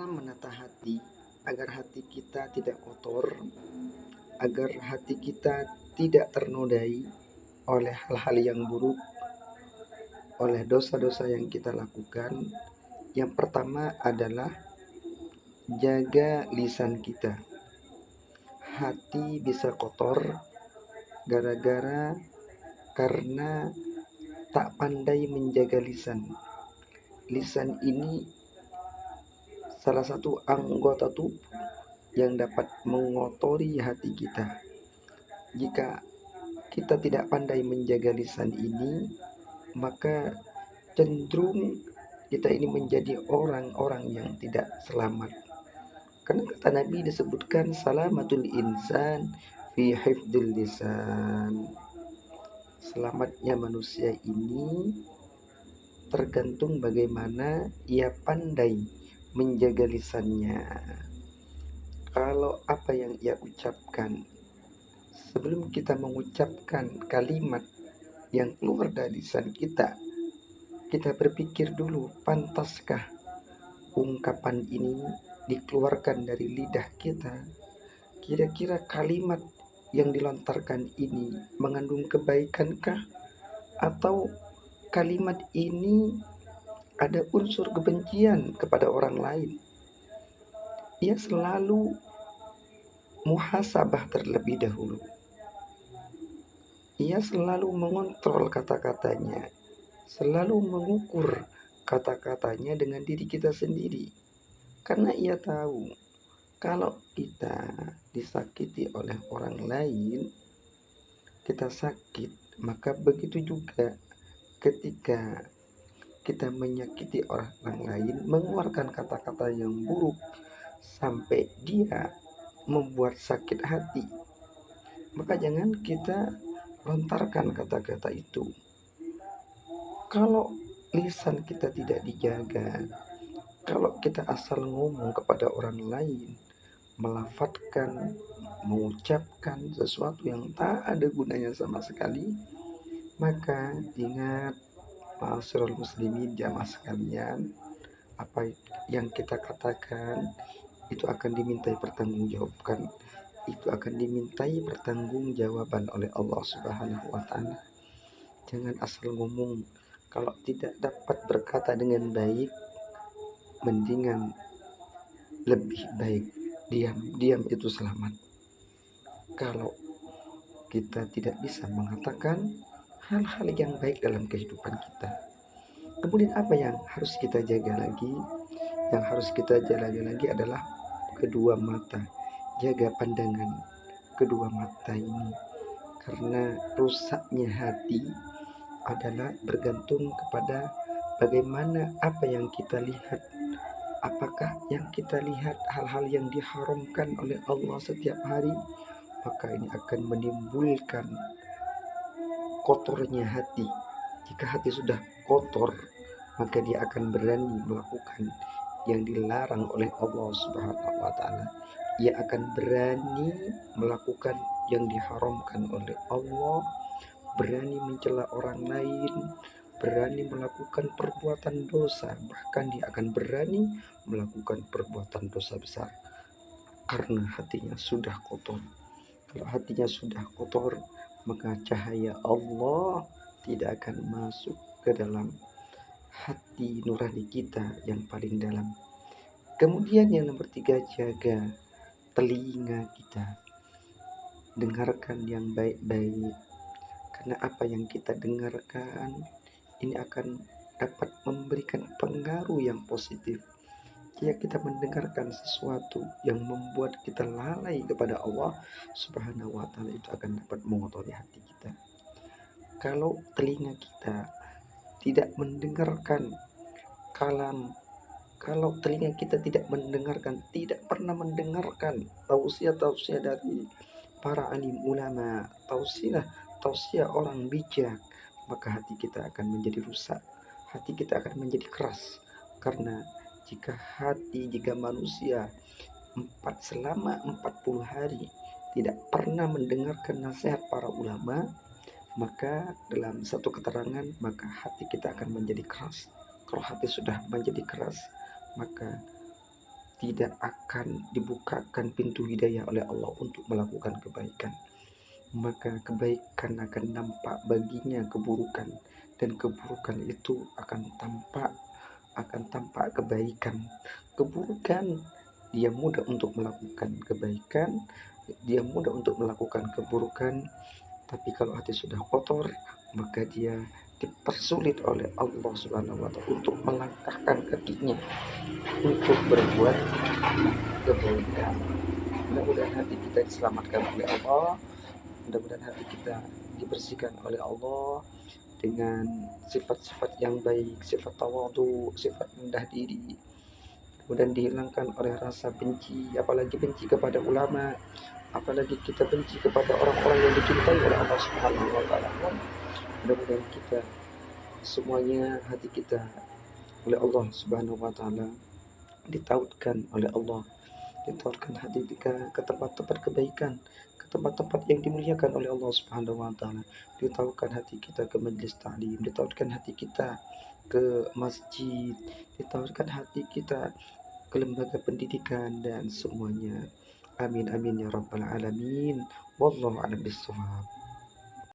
Cara menata hati agar hati kita tidak kotor, agar hati kita tidak ternodai oleh hal-hal yang buruk, oleh dosa-dosa yang kita lakukan. Yang pertama adalah jaga lisan kita. Hati bisa kotor gara-gara karena tak pandai menjaga lisan. Lisan ini salah satu anggota tubuh yang dapat mengotori hati kita. Jika kita tidak pandai menjaga lisan ini, maka cenderung kita ini menjadi orang-orang yang tidak selamat. Karena kata Nabi disebutkan salamatul insan fi hifdzil lisan. Selamatnya manusia ini tergantung bagaimana ia pandai menjaga lisannya. Kalau apa yang ia ucapkan, sebelum kita mengucapkan kalimat yang keluar dari lisan kita, kita berpikir dulu, pantaskah ungkapan ini dikeluarkan dari lidah kita? Kira-kira kalimat yang dilontarkan ini mengandung kebaikankah? Atau kalimat ini ada unsur kebencian kepada orang lain? Ia selalu muhasabah terlebih dahulu. Ia selalu mengontrol kata-katanya, selalu mengukur kata-katanya dengan diri kita sendiri. Karena ia tahu kalau kita disakiti oleh orang lain, kita sakit. Maka begitu juga ketika kita menyakiti orang lain, mengeluarkan kata-kata yang buruk sampai dia membuat sakit hati, maka jangan kita lontarkan kata-kata itu. Kalau lisan kita tidak dijaga, kalau kita asal ngomong kepada orang lain, melafadzkan, mengucapkan sesuatu yang tak ada gunanya sama sekali, maka ingat, ma'asyiral muslimin jamaah sekalian, apa yang kita katakan itu akan dimintai pertanggungjawabkan, itu akan dimintai pertanggungjawaban oleh Allah Subhanahu wa taala. Jangan asal ngomong. Kalau tidak dapat berkata dengan baik, mendingan lebih baik diam itu selamat. Kalau kita tidak bisa mengatakan hal-hal yang baik dalam kehidupan kita, kemudian apa yang harus kita jaga lagi? Yang harus kita jaga lagi adalah kedua mata. Jaga pandangan kedua mata ini, karena rusaknya hati adalah bergantung kepada bagaimana apa yang kita lihat. Apakah yang kita lihat hal-hal yang diharamkan oleh Allah setiap hari, maka ini akan menimbulkan kotornya hati. Jika hati sudah kotor, maka dia akan berani melakukan yang dilarang oleh Allah Subhanahu wa taala. Ia akan berani melakukan yang diharamkan oleh Allah, berani mencela orang lain, berani melakukan perbuatan dosa, bahkan dia akan berani melakukan perbuatan dosa besar karena hatinya sudah kotor. Kalau hatinya sudah kotor, maka cahaya Allah tidak akan masuk ke dalam hati nurani kita yang paling dalam. Kemudian yang nomor 3, jaga telinga kita. Dengarkan yang baik-baik, karena apa yang kita dengarkan ini akan dapat memberikan pengaruh yang positif. Jika kita mendengarkan sesuatu yang membuat kita lalai kepada Allah Subhanahu wa taala, itu akan dapat mengotori hati kita. Kalau telinga kita tidak mendengarkan kalam, kalau telinga kita tidak mendengarkan, tidak pernah mendengarkan tausiah-tausiah dari para alim ulama, tausiah orang bijak, maka hati kita akan menjadi rusak, hati kita akan menjadi keras. Karena jika manusia selama 40 hari tidak pernah mendengarkan nasihat para ulama, maka dalam satu keterangan, maka hati kita akan menjadi keras. Kalau hati sudah menjadi keras, maka tidak akan dibukakan pintu hidayah oleh Allah untuk melakukan kebaikan. Maka kebaikan akan nampak baginya keburukan, dan keburukan itu akan tampak kebaikan. Keburukan, dia mudah untuk melakukan kebaikan, dia mudah untuk melakukan keburukan. Tapi kalau hati sudah kotor, maka dia dipersulit oleh Allah Subhanahu wa Ta'ala untuk melangkahkan kakinya untuk berbuat kebaikan. Mudah-mudahan hati kita diselamatkan oleh Allah, mudah-mudahan hati kita dibersihkan oleh Allah dengan sifat-sifat yang baik, sifat tawadhu, sifat rendah diri, kemudian dihilangkan oleh rasa benci, apalagi benci kepada ulama, apalagi kita benci kepada orang-orang yang dicintai oleh Allah Subhanahu wa Ta'ala. Mudah-mudahan kita semuanya, hati kita oleh Allah Subhanahu wa Ta'ala ditautkan oleh Allah, ditautkan hati kita ke tempat-tempat kebaikan, ke tempat-tempat yang dimuliakan oleh Allah Subhanahu wa Ta'ala. Ditautkan hati kita ke majlis ta'lim, ditautkan hati kita ke masjid, ditautkan hati kita ke lembaga pendidikan dan semuanya. Amin amin ya rabbal alamin. Wallahu a'lam bishawab.